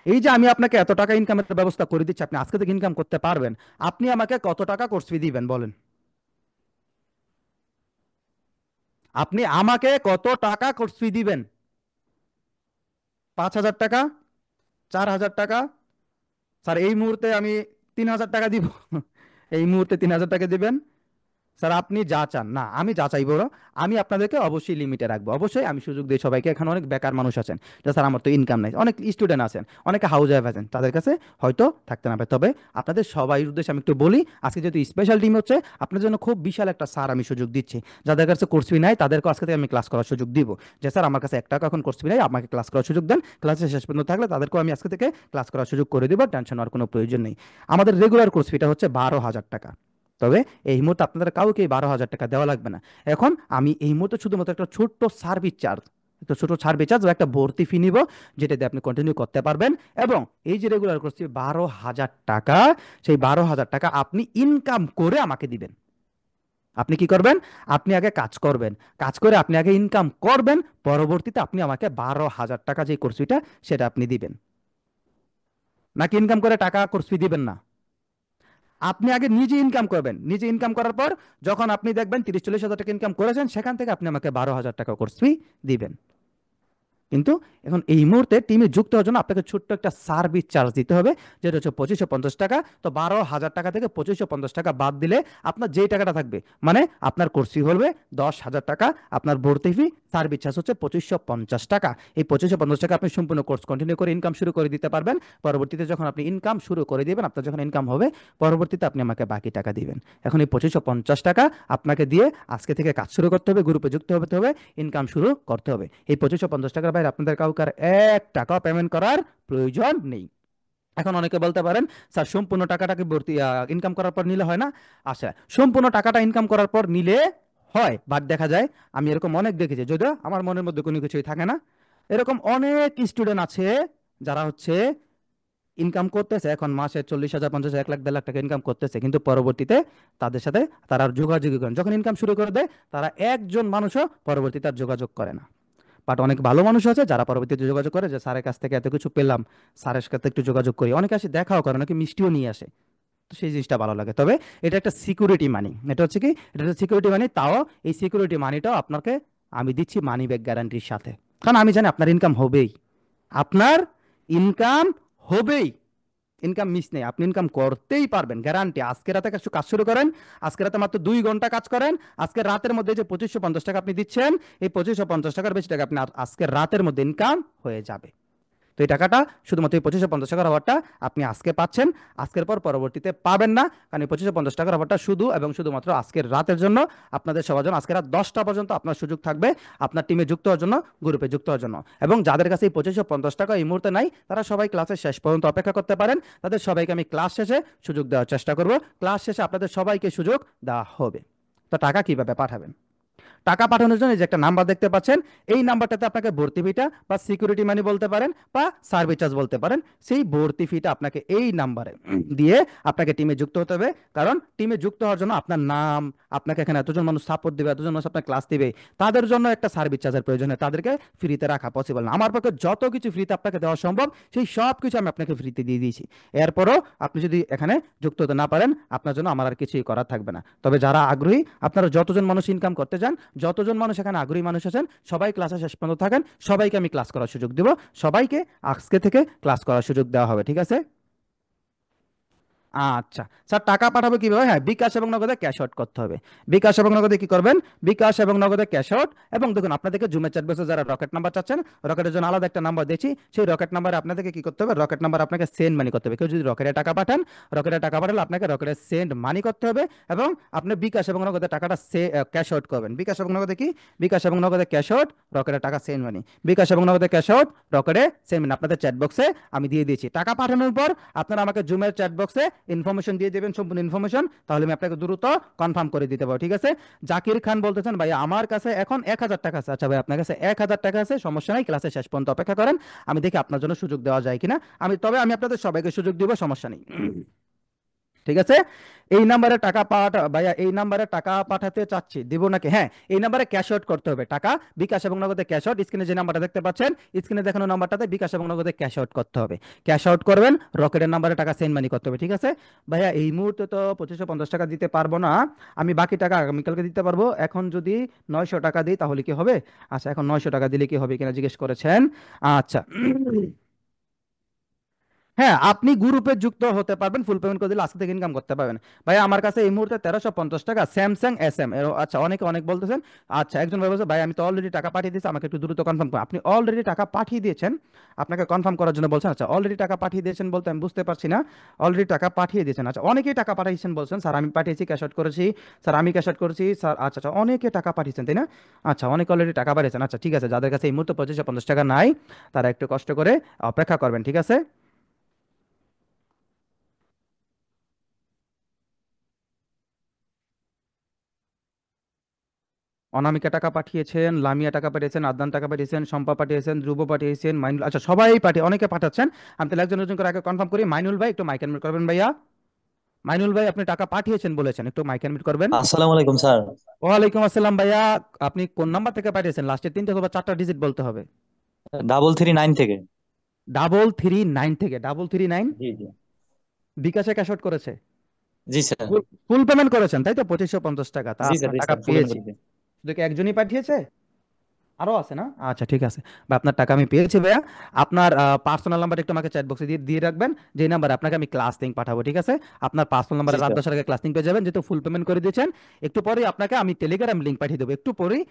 এই যে আমি আপনাকে এত টাকা ইনকামের ব্যবস্থা করে দিচ্ছি, আপনি আজকে থেকে ইনকাম করতে পারবেন, আপনি আমাকে কত টাকা কোর্স ফি দিবেন বলেন? আপনি আমাকে কত টাকা কোর্স ফি দিবেন? 5,000 টাকা? 4,000 টাকা? স্যার এই মুহূর্তে আমি 3,000 টাকা দিব। এই মুহূর্তে 3,000 টাকা দিবেন? স্যার আপনি যা চান না, আমি যা চাইবো না, আমি আপনাদেরকে অবশ্যই লিমিটে রাখবো, অবশ্যই আমি সুযোগ দিই সবাইকে। এখানে অনেক বেকার মানুষ আছেন যে স্যার আমার তো ইনকাম নাই, অনেক স্টুডেন্ট আছেন, অনেকে হাউস ওয়াইফ আছেন, তাদের কাছে হয়তো থাকতে না পারে। তবে আপনাদের সবাই উদ্দেশ্যে আমি একটু বলি, আজকে যেহেতু স্পেশাল টিম হচ্ছে, আপনার জন্য খুব বিশাল একটা স্যার আমি সুযোগ দিচ্ছি। যাদের কাছে কোর্স ফি নাই তাদেরকে আজকে থেকে আমি ক্লাস করার সুযোগ দিব। যে স্যার আমার কাছে 1 টাকা এখন কোর্স ফি নাই, আমাকে ক্লাস করার সুযোগ দেন, ক্লাসে শেষ পর্যন্ত থাকলে তাদেরকেও আমি আজকে থেকে ক্লাস করার সুযোগ করে দিব, টেনশন হওয়ার কোনো প্রয়োজন নেই। আমাদের রেগুলার কোর্স ফিটা হচ্ছে 12,000 টাকা। তবে এই মুহূর্তে আপনাদের কাউকে 12,000 টাকা দেওয়া লাগবে না। এখন আমি এই মুহূর্তে শুধুমাত্র একটা ছোট্ট সার্ভিস চার্জ, একটা ছোট সার্ভিস চার্জ বা একটা ভর্তি ফি নিব, যেটা দিয়ে আপনি কন্টিনিউ করতে পারবেন। এবং এই যে রেগুলার করছি 12,000 টাকা, সেই 12,000 টাকা আপনি ইনকাম করে আমাকে দিবেন। আপনি কি করবেন? আপনি আগে কাজ করবেন, কাজ করে আপনি আগে ইনকাম করবেন, পরবর্তীতে আপনি আমাকে 12,000 টাকা যে কোর্স ফিটা সেটা আপনি দিবেন। নাকি ইনকাম করে টাকা কোর্স ফি দিবেন না? আপনি আগে নিজে ইনকাম করবেন, নিজে ইনকাম করার পর যখন আপনি দেখবেন 30-40 হাজার টাকা ইনকাম করেছেন, সেখান থেকে আপনি আমাকে 12,000 টাকা কোর্স ফি দিবেন। কিন্তু এখন এই মুহূর্তে টিমে যুক্ত হওয়ার জন্য আপনাকে ছোট্ট একটা সার্ভিস চার্জ দিতে হবে, যেটা হচ্ছে 2550 টাকা। তো 12,000 টাকা থেকে 2550 টাকা বাদ দিলে আপনার যেই টাকাটা থাকবে, মানে আপনার কোর্স ফি হবে 10,000 টাকা, আপনার ভর্তি ফি সার্ভিস চার্জ হচ্ছে 2550 টাকা। এই 2550 টাকা আপনি সম্পূর্ণ কোর্স কন্টিনিউ করে ইনকাম শুরু করে দিতে পারবেন। পরবর্তীতে যখন আপনি ইনকাম শুরু করে দিবেন, আপনার যখন ইনকাম হবে, পরবর্তীতে আপনি আমাকে বাকি টাকা দিবেন। এখন এই 2550 টাকা আপনাকে দিয়ে আজকে থেকে কাজ শুরু করতে হবে, গ্রুপে যুক্ত হতে হবে, ইনকাম শুরু করতে হবে। এই 2550 টাকার বাইরে আপনাদের কাউকে আর 1 টাকা পেমেন্ট করার প্রয়োজন নেই। এখন অনেকে বলতে পারেন, স্যার সম্পূর্ণ টাকাটাকে ভর্তি ইনকাম করার পর নিলে হয় না? আচ্ছা, সম্পূর্ণ টাকাটা ইনকাম করার পর নিলে হয়, বাট দেখা যায়, আমি এরকম অনেক দেখেছি, যদিও আমার মনের মধ্যে কোনো কিছুই থাকে না, এরকম অনেক স্টুডেন্ট আছে যারা হচ্ছে ইনকাম করতেছে এখন মাসে 40,000, 50,000, 1 লাখ, 1.5 লাখ টাকা ইনকাম করতেছে, কিন্তু পরবর্তীতে তাদের সাথে তারা আর যোগাযোগই করেন, যখন ইনকাম শুরু করে দেয় তারা একজন মানুষও পরবর্তীতে আর যোগাযোগ করে না। বাট অনেক ভালো মানুষ আছে যারা পরবর্তীতে যোগাযোগ করে, যে স্যারের কাছ থেকে এত কিছু পেলাম, স্যারের সাথে একটু যোগাযোগ করি, অনেকে আসে দেখাও করে, অনেকে মিষ্টিও নিয়ে আসে। তো সেই জিনিসটা ভালো লাগে। তবে এটা একটা সিকিউরিটি মানি, এটা হচ্ছে কি, এটা হচ্ছে সিকিউরিটি মানি, তাও এই সিকিউরিটি মানিটাও আপনাকে আমি দিচ্ছি মানি ব্যাক গ্যারান্টির সাথে। কারণ আমি জানি আপনার ইনকাম হবেই, আপনার ইনকাম হবেই, ইনকাম মিস নেই, আপনি ইনকাম করতেই পারবেন গ্যারান্টি। আজকে রাতে কাজ শুরু করেন, আজকে রাতে মাত্র 2 ঘন্টা কাজ করেন, আজকে রাতের মধ্যে যে 2550 টাকা আপনি দিচ্ছেন, এই 2550 টাকার বেশি টাকা আপনি আজকে রাতের মধ্যে ইনকাম হয়ে যাবে। তো এই টাকাটা শুধুমাত্র এই 2550 টাকার অফারটা আপনি আজকে পাচ্ছেন, আজকের পর পরবর্তীতে পাবেন না। কারণ এই 2550 টাকার অফারটা শুধু এবং শুধুমাত্র আজকের রাতের জন্য, আপনাদের সবার জন্য। আজকে রাত 10টা পর্যন্ত আপনার সুযোগ থাকবে আপনার টিমে যুক্ত হওয়ার জন্য, গ্রুপে যুক্ত হওয়ার জন্য। এবং যাদের কাছে এই 2550 টাকা এই মুহূর্তে নাই, তারা সবাই ক্লাসের শেষ পর্যন্ত অপেক্ষা করতে পারেন, তাদের সবাইকে আমি ক্লাস শেষে সুযোগ দেওয়ার চেষ্টা করব। ক্লাস শেষে আপনাদের সবাইকে সুযোগ দেওয়া হবে। তো টাকা কিভাবে পাঠাবেন? টাকা পাঠানোর জন্য এই যে একটা নাম্বার দেখতে পাচ্ছেন, এই নাম্বারটাতে আপনাকে ভর্তি ফিটা বা সিকিউরিটি মানি বলতে পারেন বা সার্ভিস চার্জ বলতে পারেন, সেই ভর্তি ফিটা আপনাকে এই নাম্বারে দিয়ে আপনাকে টিমে যুক্ত হতে হবে। কারণ টিমে যুক্ত হওয়ার জন্য আপনার নাম, আপনাকে এখানে এতজন মানুষ সাপোর্ট দিবে, এতজন মানুষ আপনার ক্লাস দিবে, তাদের জন্য একটা সার্ভিস চার্জের প্রয়োজন হয়, তাদেরকে ফ্রিতে রাখা পসিবল না। আমার পক্ষে যত কিছু ফ্রিতে আপনাকে দেওয়া সম্ভব, সেই সব কিছু আমি আপনাকে ফ্রিতে দিয়ে দিয়েছি। এরপরও আপনি যদি এখানে যুক্ত হতে না পারেন, আপনার জন্য আমার আর কিছুই করার থাকবে না। তবে যারা আগ্রহী, আপনারা যতজন মানুষ ইনকাম করতে চান, যতজন মানুষ এখানে আগ্রহী মানুষ আছেন, সবাই ক্লাসে শেষ পর্যন্ত থাকেন, সবাইকে আমি ক্লাস করার সুযোগ দেব, সবাইকে আজকে থেকে ক্লাস করার সুযোগ দেওয়া হবে, ঠিক আছে? আচ্ছা স্যার, টাকা পাঠাবো কিভাবে? হ্যাঁ, বিকাশ এবং নগদে ক্যাশ আউট করতে হবে। বিকাশ এবং নগদে কি করবেন? বিকাশ এবং নগদে ক্যাশ আউট। এবং দেখুন, আপনাদেরকে জুমের চ্যাট বক্সে যারা রকেট নাম্বার চাচ্ছেন, রকেটের জন্য আলাদা একটা নাম্বার দিয়েছি, সেই রকেট নাম্বারে আপনাদেরকে কি করতে হবে? রকেট নাম্বার আপনাকে সেন্ড মানি করতে হবে। কেউ যদি রকেটে টাকা পাঠান, রকেটে টাকা পাঠালে আপনাকে রকেটে সেন্ড মানি করতে হবে। এবং আপনি বিকাশ এবং নগদে টাকাটা ক্যাশ আউট করবেন। বিকাশ এবং নগদে কি? বিকাশ এবং নগদে ক্যাশ আউট, রকেটে টাকা সেন্ড মানি। বিকাশ এবং নগদে ক্যাশ আউট, রকেটে সেন্ড মানি আপনাদের চ্যাট বক্সে আমি দিয়ে দিয়েছি। টাকা পাঠানোর পর আপনারা আমাকে জুমের চ্যাট বক্সে ইনফরমেশন দিয়ে দেবেন, সম্পূর্ণ ইনফরমেশন, তাহলে আমি আপনাকে দ্রুত কনফার্ম করে দিতে পারবো, ঠিক আছে? জাকির খান বলতেছেন, ভাই আমার কাছে এখন 1,000 টাকা আছে। আচ্ছা ভাই, আপনার কাছে 1,000 টাকা আছে, সমস্যা নাই, ক্লাসে শেষ পর্যন্ত অপেক্ষা করেন, আমি দেখি আপনার জন্য সুযোগ দেওয়া যায় কিনা। তবে আমি আপনাদের সবাইকে সুযোগ দিব, সমস্যা নেই। ঠিক আছে? এই নাম্বারে টাকা পাঠা ভাইয়া, এই নাম্বারে টাকা পাঠাতে চাচ্ছি, দিব নাকি? হ্যাঁ, এই নাম্বারে ক্যাশ আউট করতে হবে টাকা। বিকাশ এবং নগদে ক্যাশ আউট, স্ক্রিনে যে নাম্বারটা দেখতে পাচ্ছেন, স্ক্রিনে দেখানো নাম্বারটাতে বিকাশ এবং নগদে ক্যাশ আউট করতে হবে। ক্যাশ আউট করবেন, রকেটের নাম্বারে টাকা সেন্ড মানি করতে হবে। ঠিক আছে ভাইয়া, এই মুহূর্তে তো 2550 টাকা দিতে পারবো না, আমি বাকি টাকা আগামীকালকে দিতে পারবো। এখন যদি 900 টাকা দিই তাহলে কি হবে? আচ্ছা, এখন 900 টাকা দিলে কি হবে কিনা জিজ্ঞেস করেছেন। আচ্ছা, হ্যাঁ, আপনি গ্রুপে যুক্ত হতে পারবেন, ফুল পেমেন্ট করে দিলে আজকে থেকে ইনকাম করতে পারবেন। ভাই আমার কাছে এই মুহূর্তে 1350 টাকা স্যামসাং SM এর। আচ্ছা, অনেকে অনেক বলতেছেন। আচ্ছা, একজন ভাই বলছে ভাই আমি তো অলরেডি টাকা পাঠিয়ে দিয়েছি, আমাকে একটু দ্রুত কনফার্ম করুন। আপনি অলরেডি টাকা পাঠিয়ে দিয়েছেন, আপনাকে কনফার্ম করার জন্য বলছেন। আচ্ছা, অলরেডি টাকা পাঠিয়ে দিয়েছেন বলতে আমি বুঝতে পারছি না। অলরেডি টাকা পাঠিয়ে দিয়েছেন, আচ্ছা, অনেকেই টাকা পাঠিয়েছেন বলছেন, স্যার আমি পাঠিয়েছি, ক্যাশ আউট করেছি, স্যার আমি ক্যাশ আউট করেছি স্যার। আচ্ছা আচ্ছা, অনেকে টাকা পাঠিয়েছেন তাই না? আচ্ছা, অনেকে অলরেডি টাকা পাঠিয়েছেন। আচ্ছা ঠিক আছে, যাদের কাছে এই মুহূর্তে 2550 টাকা নাই, তারা একটু কষ্ট করে অপেক্ষা করবেন। ঠিক আছে? অনামিকা টাকা পাঠিয়েছেন, লামিয়া টাকা পাঠিয়েছেন, আদনান টাকা পাঠিয়েছেন, শম্পা পাঠিয়েছেন, ধ্রুব পাঠিয়েছেন, মাইনুল, আচ্ছা সবাই পাঠিয়ে, অনেকে পাঠাচ্ছেন। আমি তাহলে একজন একজন করে আগে কনফার্ম করি। মাইনুল ভাই একটু মাইক মিট করবেন ভাইয়া। মাইনুল ভাই আপনি টাকা পাঠিয়েছেন বলেছেন, একটু মাইক মিট করবেন। আসসালামু আলাইকুম স্যার। ওয়ালাইকুম আসসালাম ভাইয়া। আপনি কোন নাম্বার থেকে পাঠিয়েছেন? লাস্টের তিনটে অথবা চারটা ডিজিট বলতে হবে। 339 থেকে। 339 থেকে 339। জি জি। বিকাশে ক্যাশ আউট করেছে? জি স্যার। ফুল পেমেন্ট করেছেন তাই তো, 2550 টাকা? তা জি স্যার, আপনার জি টাকা স্যার, ফুল পেয়েছি। করে দিন। শুধু কি একজনই পাঠিয়েছে? আরো আছে না? আচ্ছা ঠিক আছে। বা আপনার টাকা আমি পেয়েছি ভাইয়া। আপনার পার্সোনাল নাম্বার একটু আমাকে চ্যাট বক্সে দিয়ে দিয়ে রাখবেন, যে নাম্বারে আপনাকে আমি ক্লাস লিঙ্ক পাঠাবো। ঠিক আছে? আপনার পার্সোনাল জি নাম্বারে রাত স্যার। 10-এর আগে ক্লাস লিঙ্ক পেয়ে যাবেন, যেহেতু ফুল পেমেন্ট করে দিয়েছেন। একটু পরেই আপনাকে আমি টেলিগ্রাম লিঙ্ক পাঠিয়ে দেবো, একটু পরেই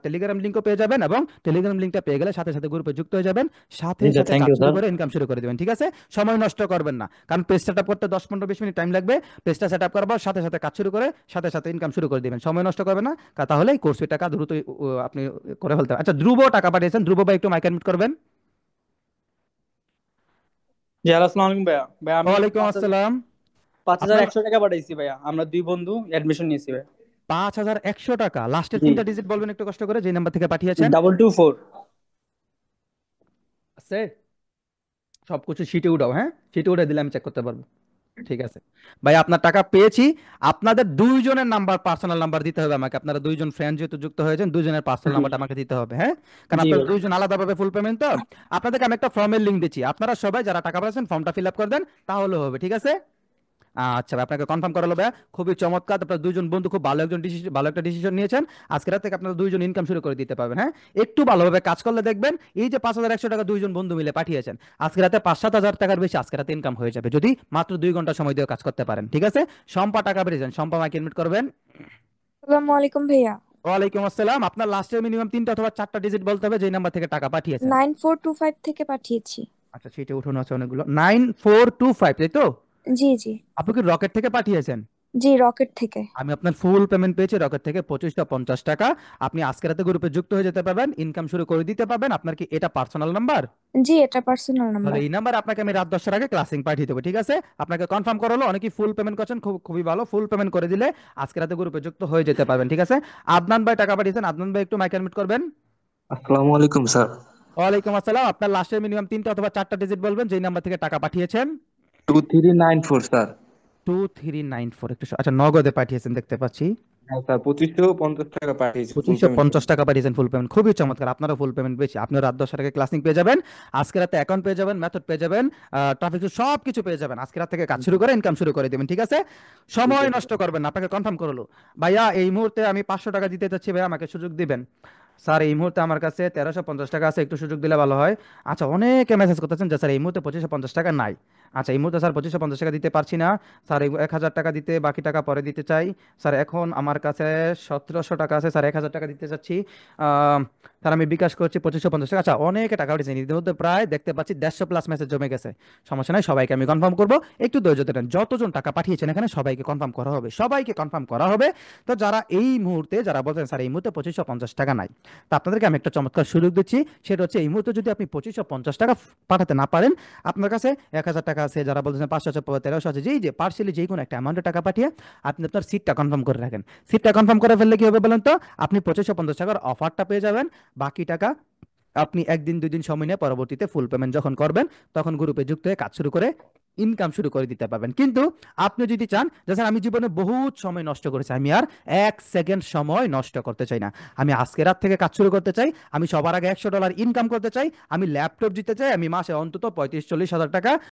টেলিগ্রাম লিঙ্কও পেয়ে যাবেন, এবং টেলিগ্রাম লিঙ্কটা পেয়ে গেলে সাথে সাথে গ্রুপে যুক্ত হয়ে যাবেন, সাথে জি স্যার, সাথে থ্যাংক কাজ ইউ শুরু স্যার। করে ইনকাম শুরু করে দেবেন। ঠিক আছে? সময় নষ্ট করবেন না, কারণ পেজ সেট আপ করতে 10-15-20 মিনিট টাইম লাগবে। পেজটা সেট আপ করবো, সাথে সাথে কাজ শুরু করে সাথে সাথে ইনকাম শুরু করে দিবেন, সময় নষ্ট করবেন না। তাহলে এই কোর্সের টাকা দ্রুত আপনি করে ফেলতে পারেন। আচ্ছা, ধ্রুব টাকা পাঠিয়েছেন, ধ্রুব ভাই একটু মাইক মিট করবেন। জি হ্যালো, আসসালামু আলাইকুম ভাইয়া। ভাইয়া আমি ওয়ালাইকুম আসসালাম। পাঁচ হাজার আপনার একশো টাকা পাঠাইছি ভাইয়া, আমরা দুই বন্ধু অ্যাডমিশন নিয়েছি ভাইয়া। 5100 টাকা, লাস্টের জি, তিনটা ডিজিট বলবেন একটু কষ্ট করে, যে নাম্বার থেকে পাঠিয়েছেন। 224। আছে? সবকিছু শিটে উঠাও, হ্যাঁ, শিটে উঠে দিলে আমি চেক করতে পারবো। ঠিক আছে ভাই, আপনার টাকা পেয়েছি। আপনাদের দুইজনের নাম্বার, পার্সোনাল নাম্বার দিতে হবে আমাকে। আপনারা দুইজন ফ্রেন্ড যেহেতু যুক্ত হয়েছেন, দুইজনের পার্সোনাল জি নাম্বারটা আমাকে দিতে হবে, হ্যাঁ। কারণ জি আপনারা ভাই। দুইজন আলাদাভাবে ফুল পেমেন্ট তো। আপনাদেরকে আমি একটা ফর্মের লিঙ্ক দিচ্ছি, আপনারা সবাই যারা টাকা পাচ্ছেন ফর্মটা ফিল আপ করে দেন, তাহলে হবে। ঠিক আছে? আচ্ছা ভাই, আপনাকে কনফার্ম করা হলো ভাইয়া। খুবই চমৎকার, আপনার দুইজন বন্ধু খুব ভালো একজন ডিসিশন, ভালো একটা ডিসিশন নিয়েছেন। আজকে রাত থেকে আপনারা দুইজন ইনকাম শুরু করে দিতে পারবেন, হ্যাঁ। একটু ভালোভাবে কাজ করলে দেখবেন, এই যে 5100 টাকা দুইজন বন্ধু মিলে পাঠিয়েছেন, আজকে রাতে 5-7 হাজার টাকার বেশি আজকে রাতে ইনকাম হয়ে যাবে, যদি মাত্র 2 ঘন্টা সময় দিয়ে কাজ করতে পারেন। ঠিক আছে? শম্পা টাকা পেয়েছেন, শম্পা মাইক ইনভাইট করবেন। আসসালামু আলাইকুম ভাইয়া। ওয়ালাইকুম আসসালাম। আপনার লাস্টের মিনিমাম তিনটা অথবা চারটা ডিজিট বলতে হবে, যেই নাম্বার থেকে টাকা পাঠিয়েছেন। 9425 থেকে পাঠিয়েছি। আচ্ছা, সেটা উঠানো আছে অনেকগুলো। 9425, তাই তো? জি জি। আপনি কি রকেট থেকে পাঠিয়েছেন? জি, রকেট থেকে। আমি আপনার ফুল পেমেন্ট পেয়েছি রকেট থেকে, 2550 টাকা। আপনি আজকে রাতে গ্রুপে যুক্ত হয়ে যেতে পারবেন, ইনকাম শুরু করে দিতে পারবেন। আপনার কি এটা পার্সোনাল নাম্বার? জি, এটা পার্সোনাল তাহলে নাম্বার। এই নাম্বার আপনাকে আমি রাত 10টার আগে ক্লাসিং পাঠিয়ে দেবো। ঠিক আছে? আপনাকে কনফার্ম করা হলো। অনেকেই ফুল পেমেন্ট করছেন, খুবই ভালো। ফুল পেমেন্ট করে দিলে আজকে রাতে গ্রুপে যুক্ত হয়ে যেতে পারবেন। ঠিক আছে? আদনান ভাই টাকা পাঠিয়েছেন, আদনান ভাই একটু মাইক মিট করবেন। আসসালামু আলাইকুম স্যার। ওয়ালাইকুম আসসালাম। আপনার লাস্টের মিনিমাম তিনটা অথবা চারটা ডিজিট বলবেন, যেই নাম্বার থেকে টাকা পাঠিয়েছেন। 2394 স্যার। 2394, একটু আচ্ছা, নগদে পাঠিয়েছেন দেখতে পাচ্ছি। হ্যাঁ স্যার, 2550 টাকা পাঠিয়েছি ফুল পঁচিশশো পেমেন্ট পঞ্চাশ করে। টাকা পাঠিয়েছেন ফুল পেমেন্ট, খুবই চমৎকার। আপনারও ফুল পেমেন্ট পেয়েছি, আপনিও রাত 10টার আগে ক্লাসিং পেয়ে যাবেন। আজকে রাতে অ্যাকাউন্ট পেয়ে যাবেন, মেথড পেয়ে যাবেন, ট্রাফিক সব কিছু পেয়ে যাবেন। আজকে রাত থেকে কাজ শুরু করে ইনকাম শুরু করে দেবেন। ঠিক আছে? ঠিক সময় আছে নষ্ট করবেন না, আপনাকে কনফার্ম করলো। ভাইয়া এই মুহূর্তে আমি 500 টাকা দিতে চাচ্ছি, ভাইয়া আমাকে সুযোগ দিবেন। স্যার এই মুহূর্তে আমার কাছে 1350 টাকা আছে, একটু সুযোগ দিলে ভালো হয়। আচ্ছা, অনেকে মেসেজ করতেছেন যে স্যার এই মুহূর্তে 2550 টাকা নাই। আচ্ছা, এই মুহূর্তে স্যার 2550 টাকা দিতে পারছি না। স্যার 1000 টাকা দিতে, বাকি টাকা পরে দিতে চাই। স্যার এখন আমার কাছে 1700 টাকা আছে, স্যার 1000 টাকা দিতে চাচ্ছি। আহ, স্যার আমি বিকাশ করছি 2550 টাকা। আচ্ছা, অনেকে টাকা উঠেছেন ইতিমধ্যে, প্রায় দেখতে পাচ্ছি 150+ মেসেজ জমে গেছে। সমস্যা নাই, সবাইকে আমি কনফার্ম করবো, একটু ধৈর্য ধরেন। যতজন টাকা পাঠিয়েছেন এখানে সবাইকে কনফার্ম করা হবে, সবাইকে কনফার্ম করা হবে। তো যারা এই মুহূর্তে, যারা বলছেন স্যার এই মুহূর্তে 2550 টাকা নাই, তা আপনাদেরকে আমি একটা চমৎকার সুযোগ দিচ্ছি। সেটা হচ্ছে, এই মুহূর্তে যদি আপনি 2550 টাকা পাঠাতে না পারেন, আপনার কাছে 1000 টাকা আছে, যারা বলছেন 500 আছে, 1300 আছে, যেই যে পার্সিয়ালি যে কোনো একটা অ্যামাউন্টে টাকা পাঠিয়ে আপনি আপনার সিটটা কনফার্ম করে রাখেন। সিটটা কনফার্ম করে ফেললে কি হবে বলেন তো? আপনি 2550 টাকার অফারটা পেয়ে যাবেন। বাকি টাকা আপনি 1 দিন 2 দিন সময় নিয়ে পরবর্তীতে ফুল পেমেন্ট যখন করবেন, তখন গ্রুপে যুক্ত হয়ে কাজ শুরু করে ইনকাম শুরু করে দিতে পারবেন। কিন্তু আপনি যদি চান যে স্যার আমি জীবনে বহুত সময় নষ্ট করেছি, আমি আর 1 সেকেন্ড সময় নষ্ট করতে চাই না, আমি আজকে রাত থেকে কাজ শুরু করতে চাই, আমি সবার আগে $100 ইনকাম করতে চাই, আমি ল্যাপটপ জিতে চাই, আমি মাসে অন্তত 35-40 হাজার টাকা